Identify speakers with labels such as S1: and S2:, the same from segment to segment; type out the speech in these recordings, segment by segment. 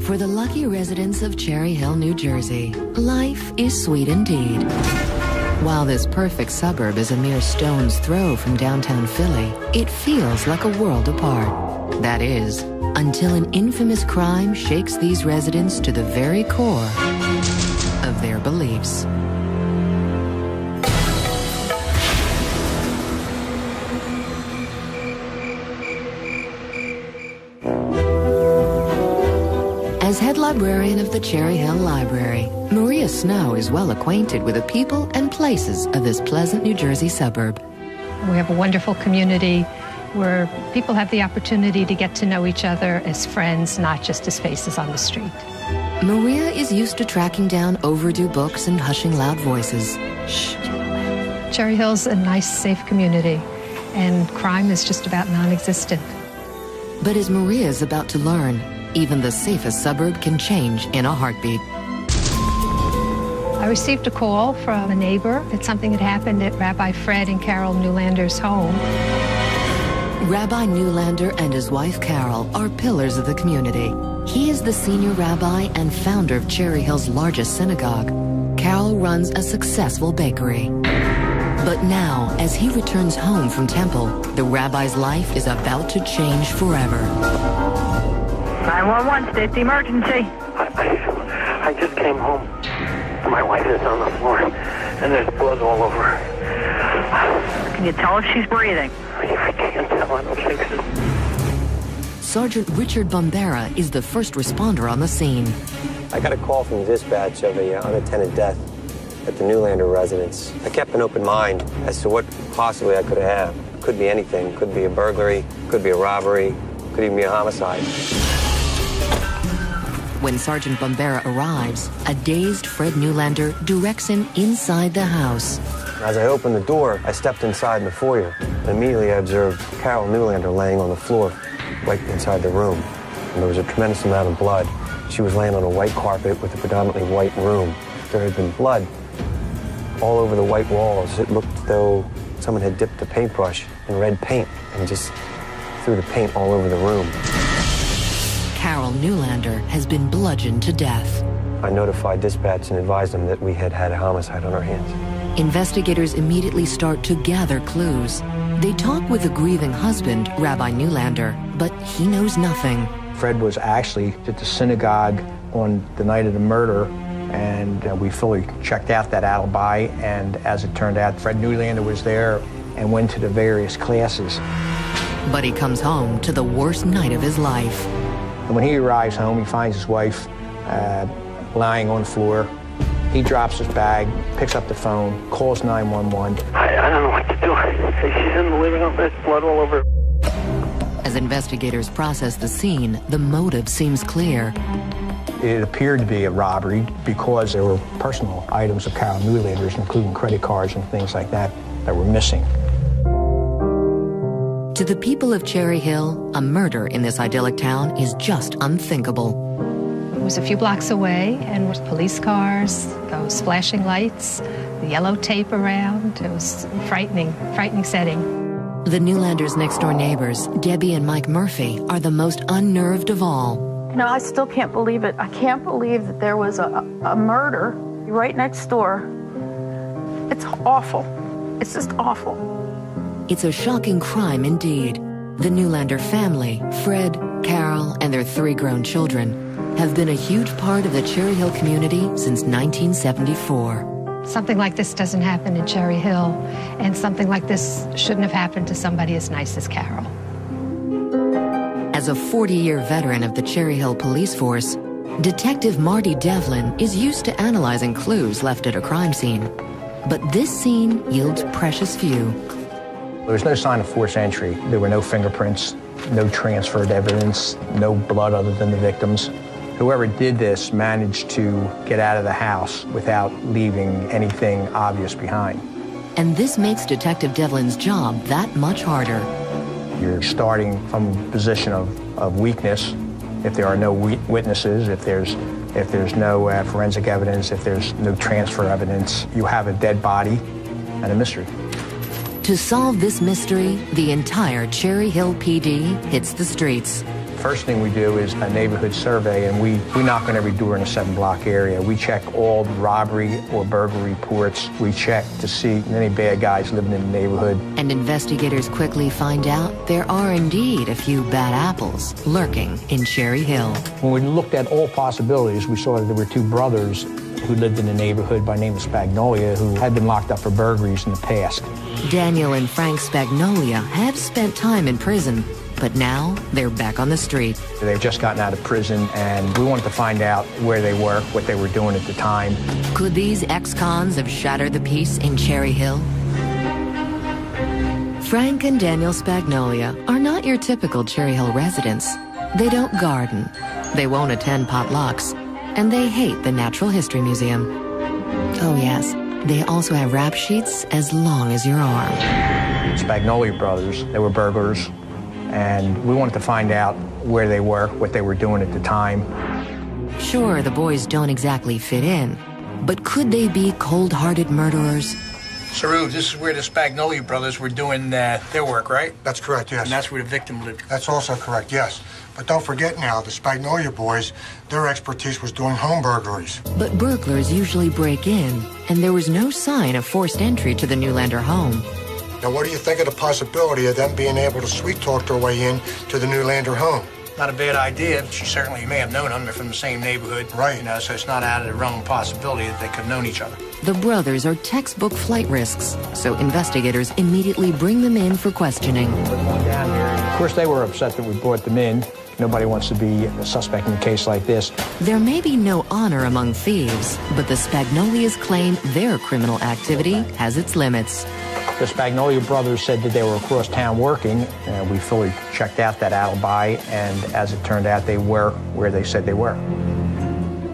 S1: For the lucky residents of Cherry Hill, New Jersey, life is sweet indeed. While this perfect suburb is a mere stone's throw from downtown Philly, it feels like a world apart. That is, until an infamous crime shakes these residents to the very core of their beliefs. As head librarian of the Cherry Hill Library, Maria Snow is well acquainted with the people and places of this pleasant New Jersey suburb.
S2: We have a wonderful community where people have the opportunity to get to know each other as friends, not just as faces on the street.
S1: Maria is used to tracking down overdue books and hushing loud voices. Shh.
S2: Cherry Hill's a nice, safe community, and crime is just about non-existent.
S1: But as Maria is about to learn, even the safest suburb can change in a heartbeat.
S2: I received a call from a neighbor that something had happened at Rabbi Fred and Carol Newlander's home.
S1: Rabbi Newlander and his wife Carol are pillars of the community. He is the senior rabbi and founder of Cherry Hill's largest synagogue. Carol runs a successful bakery. But now, as he returns home from temple, the rabbi's life is about to change forever.
S3: 911, state the emergency.
S4: I just came home. My wife is on the floor, and there's blood all over her.
S3: Can you tell if she's breathing?
S4: I can't tell. I don't think so.
S1: Sergeant Richard Bombera is the first responder on the scene.
S5: I got a call from dispatch of a unattended death at the Newlander residence. I kept an open mind as to what possibly I could have. Could be anything. Could be a burglary. Could be a robbery. Could even be a homicide.
S1: When Sergeant Bombera arrives, a dazed Fred Newlander directs him inside the house.
S5: As I opened the door, I stepped inside the foyer. Immediately, I observed Carol Newlander laying on the floor right inside the room. And there was a tremendous amount of blood. She was laying on a white carpet with a predominantly white room. There had been blood all over the white walls. It looked as though someone had dipped a paintbrush in red paint and just threw the paint all over the room.
S1: Carol Newlander has been bludgeoned to death.
S5: I notified dispatch and advised them that we had had a homicide on our hands.
S1: Investigators immediately start to gather clues. They talk with the grieving husband, Rabbi Newlander, but he knows nothing.
S6: Fred was actually at the synagogue on the night of the murder, and we fully checked out that alibi, and as it turned out, Fred Newlander was there and went to the various classes.
S1: But he comes home to the worst night of his life.
S6: And when he arrives home, he finds his wife lying on the floor. He drops his bag, picks up the phone, calls 911.
S4: I don't know what to do. She's in the living room. There's blood all over.
S1: As investigators process the scene, the motive seems clear.
S6: It appeared to be a robbery because there were personal items of Carol Newlander's, including credit cards and things like that, that were missing.
S1: To the people of Cherry Hill, a murder in this idyllic town is just unthinkable.
S2: It was a few blocks away, and with police cars, those flashing lights, the yellow tape around. It was frightening setting.
S1: The Newlanders' next-door neighbors, Debbie and Mike Murphy, are the most unnerved of all.
S7: You know, I still can't believe it. I can't believe that there was a murder right next door. It's awful. It's just awful.
S1: It's a shocking crime indeed. The Newlander family, Fred, Carol, and their 3 grown children, have been a huge part of the Cherry Hill community since 1974.
S2: Something like this doesn't happen in Cherry Hill, and something like this shouldn't have happened to somebody as nice as Carol.
S1: As a 40-year veteran of the Cherry Hill police force, Detective Marty Devlin is used to analyzing clues left at a crime scene. But this scene yields precious few.
S6: There was no sign of forced entry. There were no fingerprints, no transferred evidence, no blood other than the victims. Whoever did this managed to get out of the house without leaving anything obvious behind.
S1: And this makes Detective Devlin's job that much harder.
S6: You're starting from a position of weakness. If there are no witnesses, if there's no forensic evidence, if there's no transfer evidence, you have a dead body and a mystery.
S1: To solve this mystery, the entire Cherry Hill PD hits the streets.
S6: First thing we do is a neighborhood survey, and we knock on every door in the 7-block area. We check all robbery or burglary reports. We check to see any bad guys living in the neighborhood.
S1: And investigators quickly find out there are indeed a few bad apples lurking in Cherry Hill.
S6: When we looked at all possibilities, we saw that there were 2 brothers who lived in the neighborhood by name of Spagnolia, who had been locked up for burglaries in the past.
S1: Daniel and Frank Spagnolia have spent time in prison, but now they're back on the street.
S6: They've just gotten out of prison, and we wanted to find out where they were, what they were doing at the time.
S1: Could these ex-cons have shattered the peace in Cherry Hill? Frank and Daniel Spagnolia are not your typical Cherry Hill residents. They don't garden, they won't attend potlucks, and they hate the Natural History Museum. Oh yes, they also have rap sheets as long as your arm.
S6: Spagnolia brothers, they were burglars, and we wanted to find out where they were, what they were doing at the time.
S1: Sure, the boys don't exactly fit in, but could they be cold-hearted murderers?
S6: Saru, this is where the Spagnolia brothers were doing their work, right?
S8: That's correct, yes.
S6: And that's where the victim lived.
S8: That's also correct, yes. But don't forget now, the Spagnolia boys, their expertise was doing home burglaries.
S1: But burglars usually break in, and there was no sign of forced entry to the Newlander home.
S8: Now, what do you think of the possibility of them being able to sweet-talk their way in to the Newlander home?
S6: Not a bad idea. She certainly may have known them. They're from the same neighborhood.
S8: Right.
S6: You know, so it's not out of the realm of possibility that they could have known each other.
S1: The brothers are textbook flight risks, so investigators immediately bring them in for questioning.
S6: Of course, they were upset that we brought them in. Nobody wants to be a suspect in a case like this.
S1: There may be no honor among thieves, but the Spagnolias claim their criminal activity has its limits.
S6: The Spagnolia brothers said that they were across town working, and we fully checked out that alibi, and as it turned out, they were where they said they were.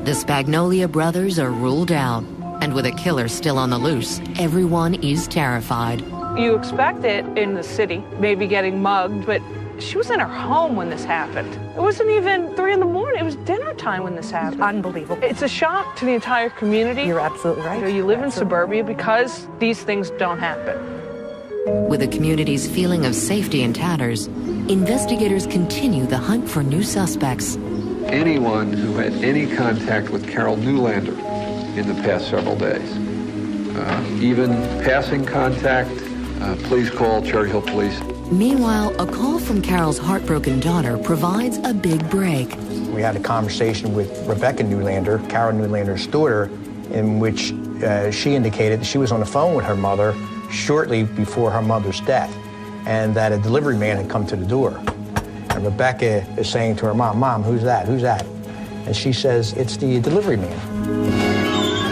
S1: The Spagnolia brothers are ruled out, and with a killer still on the loose, everyone is terrified.
S9: You expect it in the city, maybe getting mugged, but she was in her home when this happened. It wasn't even 3 in the morning. It was dinner time when this happened.
S10: Unbelievable.
S9: It's a shock to the entire community.
S10: You're absolutely right.
S9: You know, you live in suburbia because these things don't happen.
S1: With the community's feeling of safety in tatters, investigators continue the hunt for new suspects.
S11: Anyone who had any contact with Carol Newlander in the past several days, even passing contact, please call Cherry Hill Police.
S1: Meanwhile, a call from Carol's heartbroken daughter provides a big break.
S6: We had a conversation with Rebecca Newlander, Carol Newlander's daughter, in which she indicated that she was on the phone with her mother shortly before her mother's death, and that a delivery man had come to the door. And Rebecca is saying to her mom, "Mom, who's that? Who's that?" And she says, "It's the delivery man."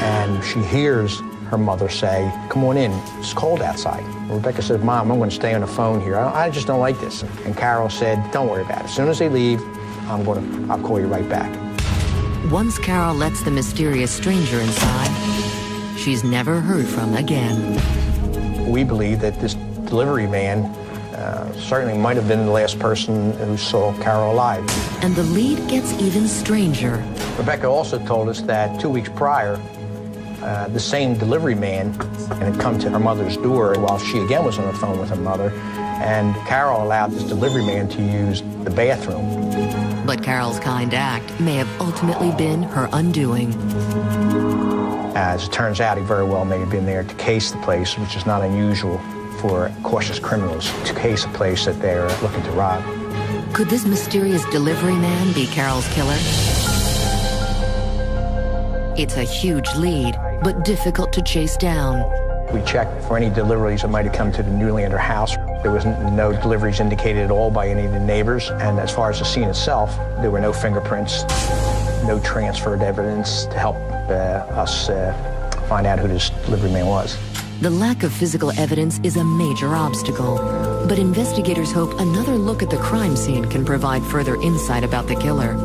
S6: And she hears her mother say, "Come on in, it's cold outside." And Rebecca says, "Mom, I'm going to stay on the phone here. I just don't like this." And Carol said, "Don't worry about it. As soon as they leave, I'll call you right back."
S1: Once Carol lets the mysterious stranger inside, she's never heard from again.
S6: We believe that this delivery man certainly might have been the last person who saw Carol alive.
S1: And the lead gets even stranger.
S6: Rebecca also told us that 2 weeks prior, the same delivery man had come to her mother's door while she again was on the phone with her mother, and Carol allowed this delivery man to use the bathroom.
S1: But Carol's kind act may have ultimately been her undoing.
S6: As it turns out, he very well may have been there to case the place, which is not unusual for cautious criminals to case a place that they're looking to rob.
S1: Could this mysterious delivery man be Carol's killer? It's a huge lead, but difficult to chase down.
S6: We checked for any deliveries that might have come to the Newlander house. There was no deliveries indicated at all by any of the neighbors. And as far as the scene itself, there were no fingerprints, no transferred evidence to help us find out who this delivery man was.
S1: The lack of physical evidence is a major obstacle, but investigators hope another look at the crime scene can provide further insight about the killer.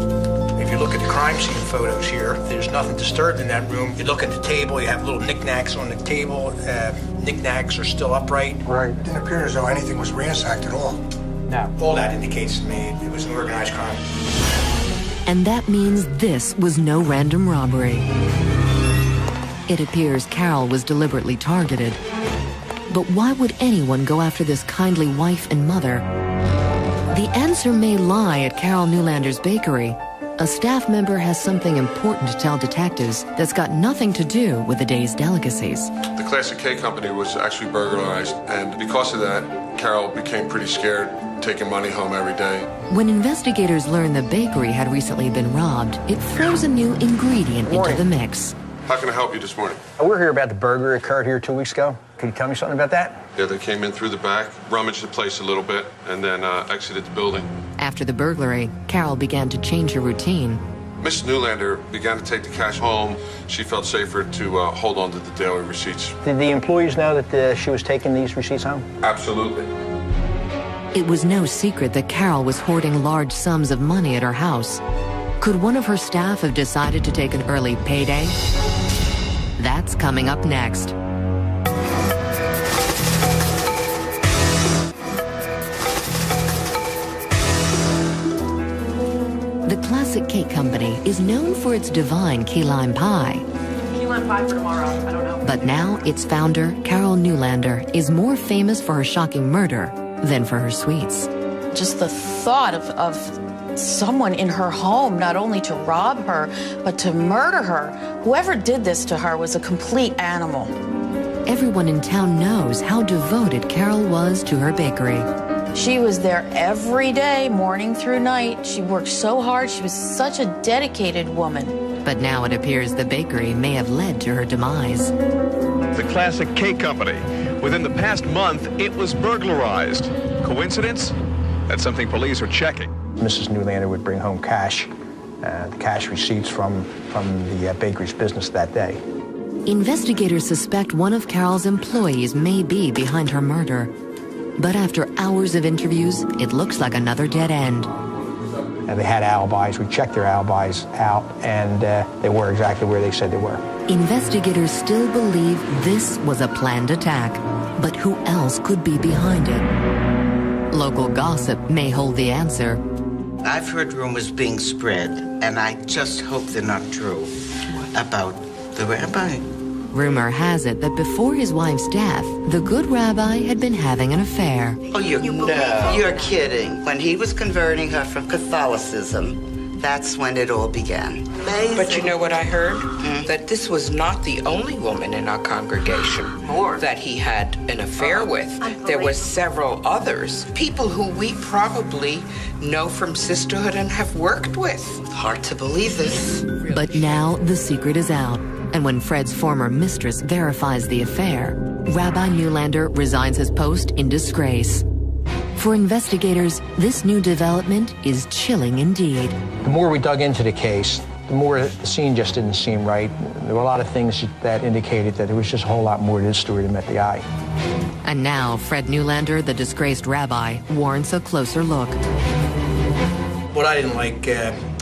S6: If you look at the crime scene photos here, there's nothing disturbed in that room. You look at the table, you have little knickknacks on the table. Knickknacks are still upright.
S8: Right. It didn't appear as though anything was ransacked at all.
S6: No. All that indicates to me it was an organized crime.
S1: And that means this was no random robbery. It appears Carol was deliberately targeted. But why would anyone go after this kindly wife and mother? The answer may lie at Carol Newlander's bakery. A staff member has something important to tell detectives that's got nothing to do with the day's delicacies.
S10: The Classic K Company was actually burglarized, and because of that, Carol became pretty scared, taking money home every day.
S1: When investigators learned the bakery had recently been robbed, it throws a new ingredient into the mix.
S10: How can I help you this morning?
S6: We're here about the burglary occurred here 2 weeks ago. Can you tell me something about that?
S10: Yeah, they came in through the back, rummaged the place a little bit, and then exited the building.
S1: After the burglary, Carol began to change her routine.
S10: Mrs. Newlander began to take the cash home. She felt safer to hold on to the daily receipts.
S6: Did the employees know that she was taking these receipts home?
S10: Absolutely.
S1: It was no secret that Carol was hoarding large sums of money at her house. Could one of her staff have decided to take an early payday? That's coming up next. The Classic Cake Company is known for its divine key lime pie.
S7: Key lime pie for tomorrow, I don't know.
S1: But now its founder, Carol Newlander, is more famous for her shocking murder than for her sweets.
S7: Just the thought of someone in her home, not only to rob her, but to murder her. Whoever did this to her was a complete animal.
S1: Everyone in town knows how devoted Carol was to her bakery.
S7: She was there every day, morning through night. She worked so hard. She was such a dedicated woman.
S1: But now it appears the bakery may have led to her demise.
S12: The Classic Cake Company. Within the past month, it was burglarized. Coincidence? That's something police are checking.
S6: Mrs. Newlander would bring home cash, the cash receipts from the bakery's business that day.
S1: Investigators suspect one of Carol's employees may be behind her murder. But after hours of interviews, it looks like another dead end.
S6: They had alibis. We checked their alibis out, and they were exactly where they said they were.
S1: Investigators still believe this was a planned attack. But who else could be behind it? Local gossip may hold the answer.
S13: I've heard rumors being spread, and I just hope they're not true, about the rabbi.
S1: Rumor has it that before his wife's death, the good rabbi had been having an affair.
S13: Oh, you're kidding. When he was converting her from Catholicism, that's when it all began. Amazing.
S14: But you know what I heard? That this was not the only woman in our congregation that he had an affair with. There were several others, people who we probably know from sisterhood and have worked with.
S13: Hard to believe this.
S1: But now the secret is out. And when Fred's former mistress verifies the affair, Rabbi Newlander resigns his post in disgrace. For investigators, this new development is chilling indeed.
S6: The more we dug into the case, the more the scene just didn't seem right. There were a lot of things that indicated that there was just a whole lot more to this story than met the eye.
S1: And now Fred Newlander, the disgraced rabbi, warrants a closer look.
S6: What I didn't like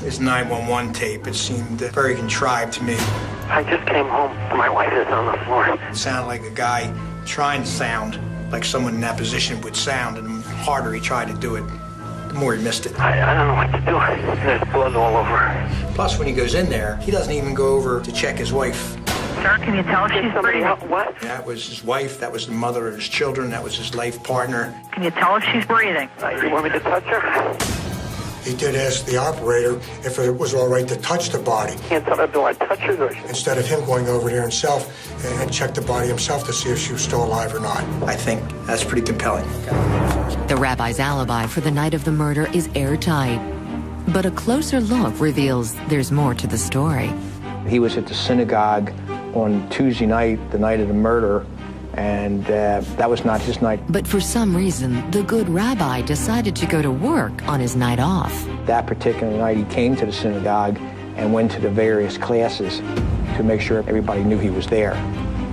S6: is 911 tape. It seemed very contrived to me.
S4: I just came home. My wife is on the floor.
S6: It sounded like a guy trying to sound like someone in that position would sound, and the harder he tried to do it, the more he missed it.
S4: I don't know what to do. There's blood all over.
S6: Plus, when he goes in there, he doesn't even go over to check his wife.
S3: Sir, can you tell if she's breathing?
S4: What?
S6: That was his wife. That was the mother of his children. That was his life partner.
S3: Can you tell if she's breathing?
S4: You want me to touch her?
S8: He did ask the operator if it was all right to touch the body.
S4: Can't tell her, do I touch her?
S8: Instead of him going over there himself and check the body himself to see if she was still alive or not.
S6: I think that's pretty compelling.
S1: The rabbi's alibi for the night of the murder is airtight. But a closer look reveals there's more to the story.
S6: He was at the synagogue on Tuesday night, the night of the murder, and that was not his night.
S1: But for some reason, the good rabbi decided to go to work on his night off.
S6: That particular night, he came to the synagogue and went to the various classes to make sure everybody knew he was there.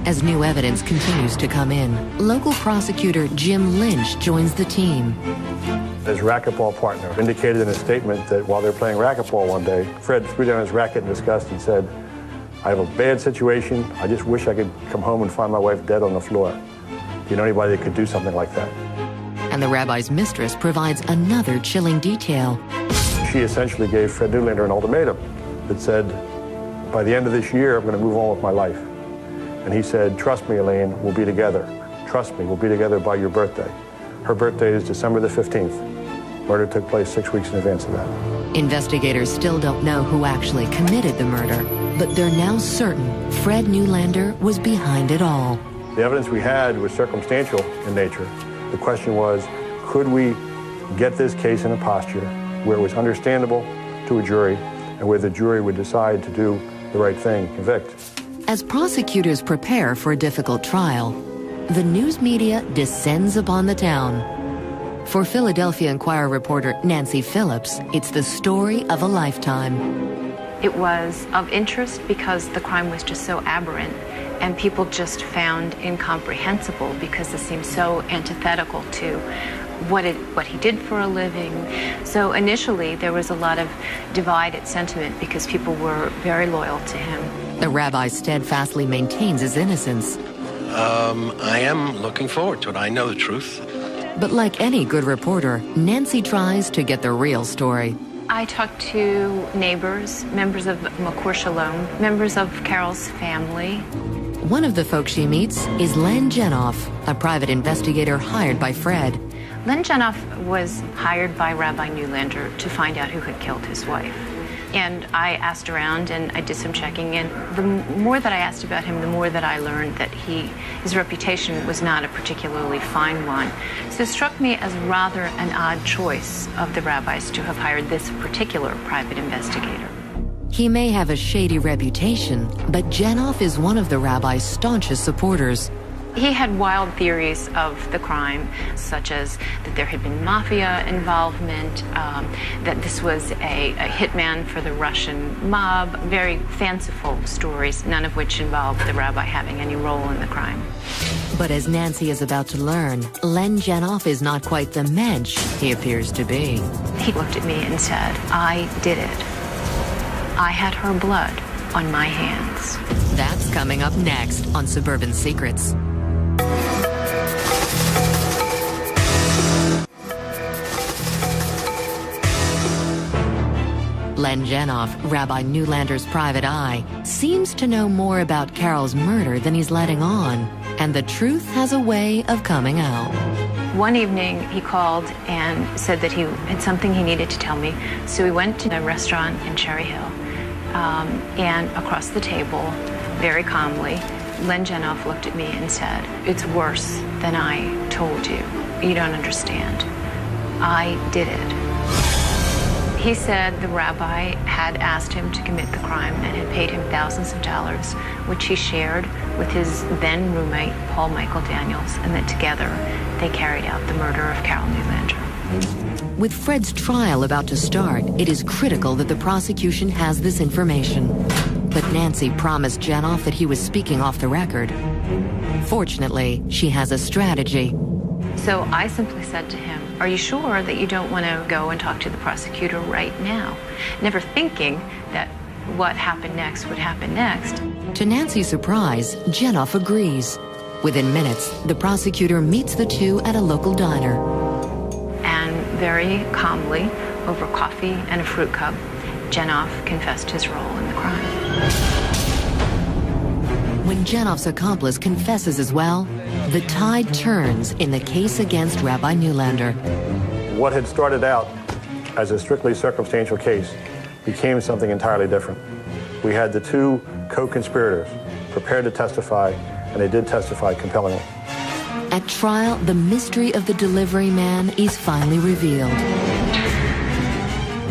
S1: As new evidence continues to come in, local prosecutor Jim Lynch joins the team.
S15: His racquetball partner indicated in a statement that while they were playing racquetball one day, Fred threw down his racket in disgust and said, "I have a bad situation. I just wish I could come home and find my wife dead on the floor." Do you know anybody that could do something like that?
S1: And the rabbi's mistress provides another chilling detail.
S15: She essentially gave Fred Newlander an ultimatum that said, by the end of this year, I'm going to move on with my life. And he said, "Trust me, Elaine, we'll be together. Trust me, we'll be together by your birthday." Her birthday is December the 15th. Murder took place 6 weeks in advance of that.
S1: Investigators still don't know who actually committed the murder, but they're now certain Fred Newlander was behind it all.
S15: The evidence we had was circumstantial in nature. The question was, could we get this case in a posture where it was understandable to a jury and where the jury would decide to do the right thing, convict?
S1: As prosecutors prepare for a difficult trial, the news media descends upon the town. For Philadelphia Inquirer reporter Nancy Phillips, it's the story of a lifetime.
S16: It was of interest because the crime was just so aberrant, and people just found incomprehensible because it seemed so antithetical to what he did for a living. So initially there was a lot of divided sentiment because people were very loyal to him.
S1: The rabbi steadfastly maintains his innocence.
S17: I am looking forward to it. I know the truth.
S1: But like any good reporter, Nancy tries to get the real story.
S16: I talked to neighbors, members of McCourt Shalom, members of Carol's family.
S1: One of the folks she meets is Len Jenoff, a private investigator hired by Fred.
S16: Len Jenoff was hired by Rabbi Newlander to find out who had killed his wife. And I asked around and I did some checking, and the more that I asked about him, the more that I learned that his reputation was not a particularly fine one. So it struck me as rather an odd choice of the rabbis to have hired this particular private investigator.
S1: He may have a shady reputation, but Jenoff is one of the rabbi's staunchest supporters.
S16: He had wild theories of the crime, such as that there had been mafia involvement, that this was a hitman for the Russian mob, very fanciful stories, none of which involved the rabbi having any role in the crime.
S1: But as Nancy is about to learn, Len Jenoff is not quite the mensch he appears to be.
S16: He looked at me and said, "I did it. I had her blood on my hands."
S1: That's coming up next on Suburban Secrets. Len Jenoff, Rabbi Newlander's private eye, seems to know more about Carol's murder than he's letting on, and the truth has a way of coming out.
S16: One evening, he called and said that he had something he needed to tell me, so we went to a restaurant in Cherry Hill, and across the table, very calmly, Len Jenoff looked at me and said, "It's worse than I told you. You don't understand. I did it." He said the rabbi had asked him to commit the crime and had paid him thousands of dollars, which he shared with his then roommate, Paul Michael Daniels, and that together they carried out the murder of Carol Newlander.
S1: With Fred's trial about to start, it is critical that the prosecution has this information. But Nancy promised Jenoff that he was speaking off the record. Fortunately, she has a strategy.
S16: So I simply said to him, "Are you sure that you don't want to go and talk to the prosecutor right now?" Never thinking that what happened next would happen next.
S1: To Nancy's surprise, Jenoff agrees. Within minutes, the prosecutor meets the two at a local diner.
S16: And very calmly, over coffee and a fruit cup, Jenoff confessed his role in the crime.
S1: When Jenoff's accomplice confesses as well, the tide turns in the case against Rabbi Newlander.
S15: What had started out as a strictly circumstantial case became something entirely different. We had the two co-conspirators prepared to testify, and they did testify compellingly.
S1: At trial, the mystery of the delivery man is finally revealed.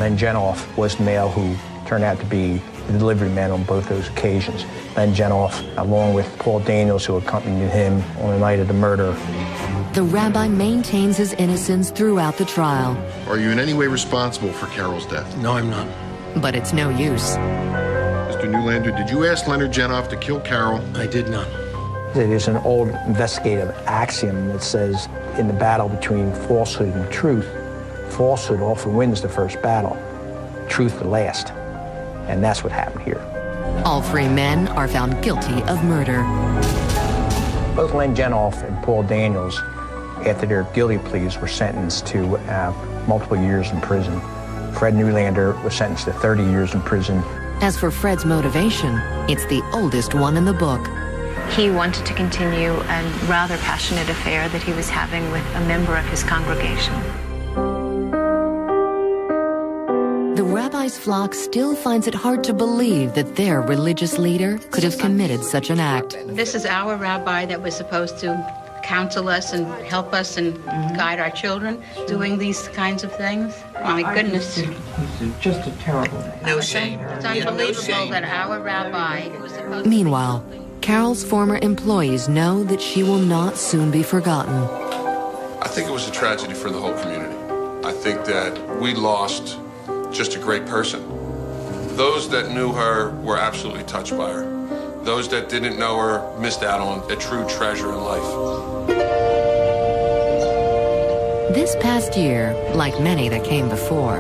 S6: Len Jenoff was the male who turned out to be the delivery man on both those occasions. Len Jenoff, along with Paul Daniels, who accompanied him on the night of the murder.
S1: The rabbi maintains his innocence throughout the trial.
S18: Are you in any way responsible for Carol's death?
S17: No, I'm not.
S1: But it's no use.
S18: Mr. Newlander, did you ask Leonard Jenoff to kill Carol?
S17: I did not.
S6: It is an old investigative axiom that says in the battle between falsehood and truth, falsehood often wins the first battle, truth the last. And that's what happened here.
S1: All three men are found guilty of murder.
S6: Both Len Jenoff and Paul Daniels, after their guilty pleas, were sentenced to multiple years in prison. Fred Newlander was sentenced to 30 years in prison.
S1: As for Fred's motivation, it's the oldest one in the book.
S16: He wanted to continue a rather passionate affair that he was having with a member of his congregation.
S1: Rabbi's flock still finds it hard to believe that their religious leader could have committed such an act.
S19: This is our rabbi that was supposed to counsel us and help us and guide our children doing these kinds of things. My goodness.
S20: He's just a terrible man.
S14: No shame.
S19: It's unbelievable that our rabbi was supposed
S1: Meanwhile, Carol's former employees know that she will not soon be forgotten.
S10: I think it was a tragedy for the whole community. I think that we lost just a great person. Those that knew her were absolutely touched by her. Those that didn't know her missed out on a true treasure in life.
S1: This past year, like many that came before,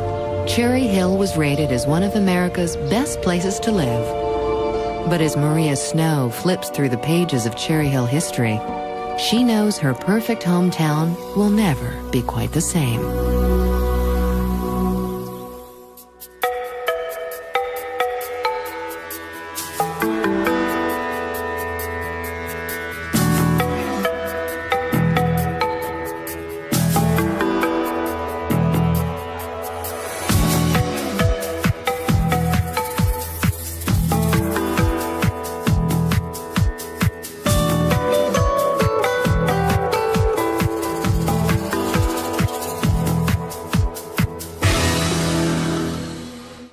S1: Cherry Hill was rated as one of America's best places to live. But as Maria Snow flips through the pages of Cherry Hill history, she knows her perfect hometown will never be quite the same.